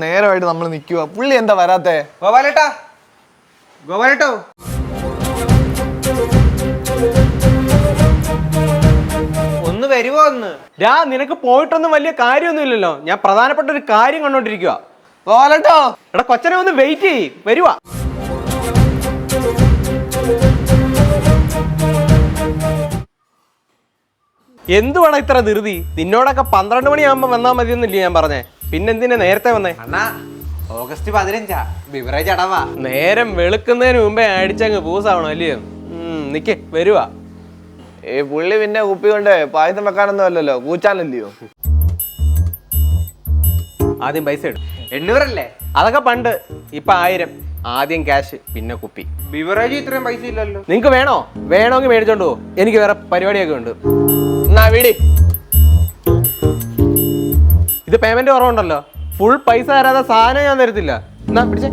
നേരമായിട്ട് നമ്മൾ നിൽക്കുക. പുള്ളി എന്താ വരാത്തെ? ഗോപാലേട്ടോ ഒന്ന് വരുവോ? ഒന്ന് നിനക്ക് പോയിട്ടൊന്നും വലിയ കാര്യമൊന്നും ഇല്ലല്ലോ. ഞാൻ പ്രധാനപ്പെട്ട ഒരു കാര്യം കണ്ടോണ്ടിരിക്കുക. ഗോപാലേട്ടോ, എടാ കൊച്ചനെ ഒന്ന് വെയിറ്റ് ചെയ്യ്, വരുവാ. എന്തുവാടാ ഇത്ര ധൃതി? നിന്നോടൊക്കെ 12 മണിയാകുമ്പോ വന്നാൽ മതിയെന്നില്ലേ ഞാൻ പറഞ്ഞേ? പിന്നെന്തിനാ നേരത്തെ വന്നേ? അണ്ണാ ഓഗസ്റ്റ് 15 ബിവറേജ് അടവാ. നേരം വെളുക്കുന്നതിന് മുമ്പേ അടിച്ചങ്ങ് പൂസാവണം അല്ലയോ? നിക്ക്, വരുവാ. പുള്ളി പിന്നെ കുപ്പി കൊണ്ട് പായസം വെക്കാനൊന്നും അല്ലല്ലോ, കൂച്ചാലല്ലയോ. ആദ്യം പൈസ ഇടും. 800 അല്ലേ? അതൊക്കെ പണ്ട്. ഇപ്പൊ 1000. ആദ്യം ക്യാഷ്, പിന്നെ കുപ്പി. ബിവറേജ് ഇത്രയും പൈസ ഇല്ലല്ലോ. നിങ്ങക്ക് വേണമെങ്കിൽ മേടിച്ചോണ്ട് പോ. എനിക്ക് വേറെ പരിപാടിയൊക്കെ ഉണ്ട്. വീടി ഇത് പേയ്മെന്റ് കുറവുണ്ടല്ലോ. ഫുൾ പൈസ തരാതെ സാധനം ഞാൻ തരത്തില്ല. എന്നാ പിടിച്ചേ.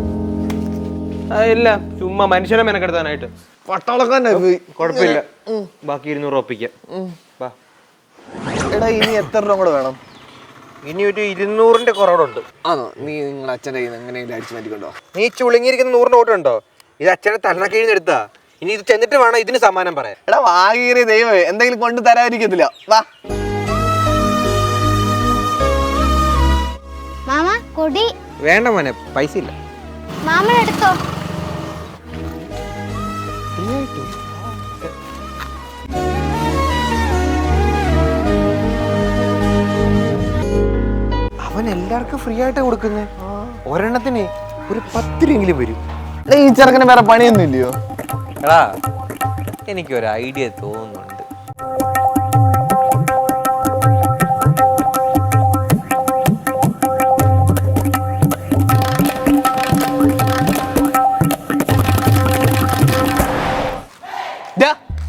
ഇല്ല, ചുമ്മാ മനുഷ്യനെ മെനക്കെടുത്താനായിട്ട്. കുഴപ്പമില്ല, ബാക്കി 200 ഒപ്പിക്കാം. എടാ, ഇനി എത്ര രൂപ കൂടെ വേണം? ഇനി ഒരു 200ന്റെ കുറവുണ്ട്. ആണോ? നീ നിങ്ങളുടെ അച്ഛൻ്റെ കയ്യിൽ നിന്ന് എങ്ങനെയെങ്കിലും അടിച്ചു മാറ്റിക്കൊണ്ടോ? നീ ചുളുങ്ങിയിരിക്കുന്ന 100ന്റെ നോട്ട് ഉണ്ടോ? ഇത് അച്ഛനെ തലക്കഴിഞ്ഞെടുത്താ. ഇനി ഇത് ചെന്നിട്ട് വേണം ഇതിന് സമ്മാനം പറയാൻ. എടാ വാഗീറി ദൈവമേ, എന്തെങ്കിലും കൊണ്ട് തരാതിരിക്കത്തില്ല. വാ മാമ, കൊടി വേണ്ട മോനെ, പൈസ ഇല്ല. മാമ എടുത്തോ. അവൻ എല്ലാവർക്കും ഫ്രീ ആയിട്ട് കൊടുക്കുന്നേ. ഒരെണ്ണത്തിന് ഒരു 10 രൂപയെങ്കിലും വരും. ഈ ചെറുക്കന് വേറെ പണിയൊന്നും ഇല്ലയോ? എടാ, എനിക്കൊരു ഐഡിയ തോന്നുന്നുണ്ട്.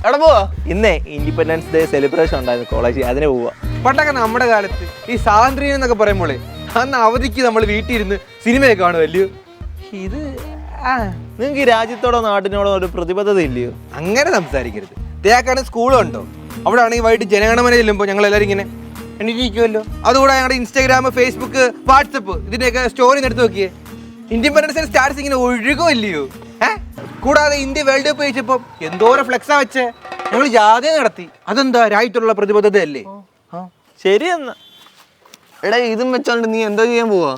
എവിടെ പോവാ? ഇന്നേ ഇൻഡിപെൻഡൻസ് ഡേ സെലിബ്രേഷൻ ഉണ്ടായിരുന്നു കോളേജിൽ, അതിന് പോവാ. പണ്ടൊക്കെ നമ്മുടെ കാലത്ത് ഈ സ്വാതന്ത്ര്യം എന്നൊക്കെ പറയുമ്പോളേ അന്ന് അവധിക്ക് നമ്മൾ വീട്ടിൽ ഇരുന്ന് സിനിമയൊക്കെ കാണുമല്ലോ. ഇത് നിങ്ങൾക്ക് ഈ രാജ്യത്തോടോ നാടിനോടോ ഒരു പ്രതിബദ്ധത ഇല്ലയോ? അങ്ങനെ സംസാരിക്കരുത്. തേക്കാണ് സ്കൂളും ഉണ്ടോ? അവിടെ ആണെങ്കിൽ വൈകിട്ട് ജനഗണമന ചെല്ലുമ്പോൾ ഞങ്ങൾ എല്ലാവരും ഇങ്ങനെ എണീറ്റിരിക്കുമല്ലോ. അതുകൂടെ ഞങ്ങളുടെ ഇൻസ്റ്റാഗ്രാം, ഫേസ്ബുക്ക്, വാട്സപ്പ് ഇതിൻ്റെയൊക്കെ സ്റ്റോറി എടുത്ത് നോക്കിയേ. ഇൻഡിപെൻഡൻസ് ഡേ സ്റ്റാറ്റസ് ഇങ്ങനെ ഒഴുകുമല്ലയോ. കൂടാതെ ഇന്ത്യ വേൾഡ് കപ്പ് ജയിച്ചപ്പോൾ എന്തോരം ഫ്ലെക്സാ വെച്ചേ. ഞങ്ങൾ ജാഥ നടത്തി. അതെന്താ രാജ്യത്തുള്ള പ്രതിബദ്ധതയല്ലേ? ശരിയെന്നാ. എടാ, ഇതും വെച്ചോണ്ട് നീ എന്തോ ചെയ്യാൻ പോവാ?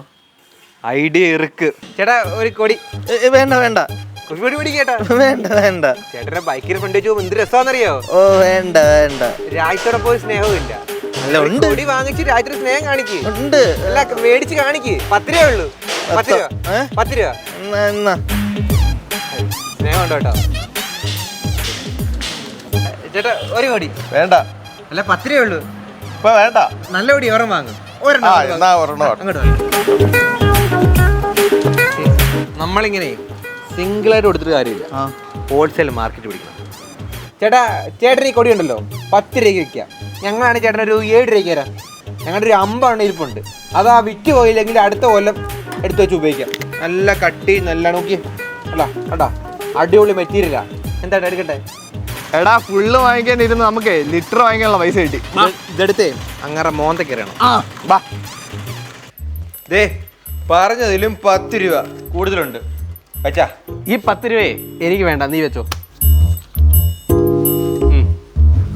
ഐഡിയ ഇറുക്ക്. ചേട്ടാ, ഒരു കൊടി. വേണ്ട വേണ്ട, ഒരു കൊടി പിടി കേട്ടാ. വേണ്ട വേണ്ട. ചേട്ടനെ ബൈക്കിന് കൊണ്ട് വെച്ചു എന്ത് രസമാണെന്നറിയോ? ഓ വേണ്ട വേണ്ട. രാജ്യത്തോടെ പോയി സ്നേഹവും ഇല്ല. അല്ല, ഉണ്ട്. കൊടി വാങ്ങിച്ച് രാജ്യത്തിന് സ്നേഹം കാണിക്ക്. ഉണ്ട്. അല്ല, മേടിച്ച് കാണിക്ക്. 10 രൂപ ഉള്ളൂ. 10 രൂപ. 10 രൂപ സ്നേഹം ഉണ്ടോ കേട്ടോ. ചേട്ടാ, ഒരു കൊടി. വേണ്ട. അല്ല, 10 രൂപ ഉള്ളൂ. ഇപ്പൊ വേണ്ട. നല്ല കൊടി ഒരെണ്ണം വാങ്ങും. നമ്മളിങ്ങനെ സിംഗിളായിട്ട് കൊടുത്തിട്ട് കാര്യമില്ല. ഹോൾസെയിൽ മാർക്കറ്റ് പിടിക്കണം. ചേട്ടാ, ചേട്ടൻ ഈ കൊടി ഉണ്ടല്ലോ 10 രൂപയ്ക്ക് വിൽക്കാം. ഞങ്ങളാണ് ചേട്ടൻ ഒരു 7 രൂപയ്ക്ക് തരാം. ഞങ്ങളുടെ ഒരു 50 ഇരിപ്പുണ്ട്. അതാ വിറ്റ് പോയില്ലെങ്കിൽ അടുത്ത കൊല്ലം എടുത്ത് വെച്ച് ഉപയോഗിക്കാം. നല്ല കട്ടി, നല്ല നോക്കി അല്ല കേട്ടാ, അടിപൊളി മെറ്റീരിയലാ. എന്താ എടുക്കട്ടെ? എടാ, ഫുള്ള് വാങ്ങിക്കാനിരുന്ന് നമുക്ക് ലിറ്റർ വാങ്ങിക്കാനുള്ള പൈസ കിട്ടി. ഇതെടുത്തേ അങ്ങനെ മോന്തയ്ക്ക് എറിയണം. ദേ, പറഞ്ഞതിലും 10 രൂപ കൂടുതലുണ്ട്. വെച്ചാ ഈ 10 രൂപയെ എനിക്ക് വേണ്ട, നീ വെച്ചോ.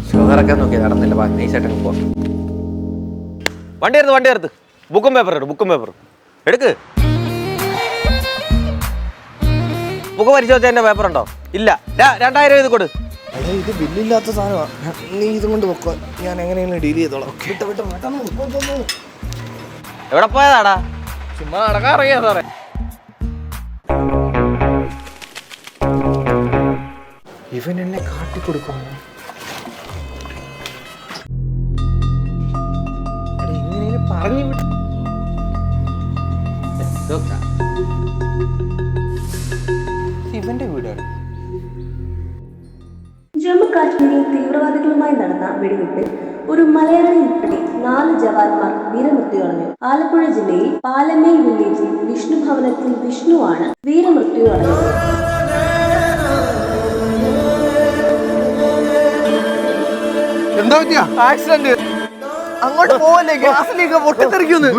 ഷുഗറൊക്കെ നോക്കി നടന്നില്ല. നൈസായിട്ട് പോവാം. വണ്ടി എടുത്ത് ബുക്കും പേപ്പർ എടുക്ക്. ബുക്ക് പരിശോധിച്ചതിന്റെ പേപ്പർ ഉണ്ടോ? ഇല്ല. 2000 രൂപ ഇത് കൊടു. ഇത് ബില്ലില്ലാത്ത സാധനമാണ്. നീ ഇതും കൊണ്ട് വെക്കോ, ഞാൻ എങ്ങനെയെങ്കിലും ഡീൽ ചെയ്തോളാം. എവിടെ പോയതാടാ? ചുമ്മാ നടക്കാറിയാ സാറേ. ഇവൻ എന്നെ കാട്ടിക്കൊടുക്കുന്നു. എങ്ങനെയും പറഞ്ഞു വിട്ടു. ഇവന്റെ വീടാണ്. ജമ്മു കാശ്മീരിൽ തീവ്രവാദികളുമായി നടന്ന വെടിവെപ്പിൽ ഒരു മലയാളി ഉൾപ്പെടെ 4 ജവാന്മാർ വീരമൃത്യു അടഞ്ഞു. ആലപ്പുഴ ജില്ലയിൽ പാലമേൽ വില്ലേജിൽ വിഷ്ണു ഭവനത്തിൽ വിഷ്ണുവാണ് വീരമൃത്യു അടഞ്ഞത്. എന്താ പറ്റിയ? ആക്സിഡന്റ്. അങ്ങോട്ട് പോവല്ലേ, ഗ്യാസിലേക്ക് പൊട്ടിത്തെറിക്കുന്നു.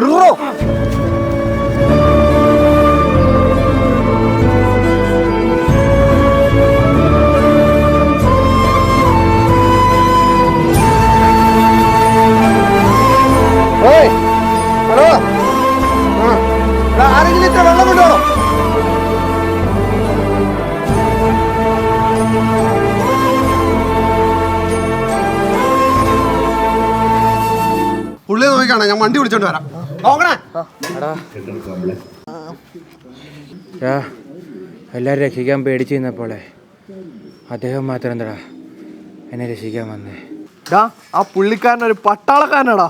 നോക്കണേ, ഞാൻ വണ്ടി വിളിച്ചോണ്ട് വരാം. നോക്കണേ. എല്ലാവരും രക്ഷിക്കാൻ പേടിച്ച് നിന്നപ്പോളെ അദ്ദേഹം മാത്രം എന്താടാ എന്നെ രക്ഷിക്കാൻ വന്നേ. ആ പുള്ളിക്കാരനൊരു പട്ടാളക്കാരനാടാ.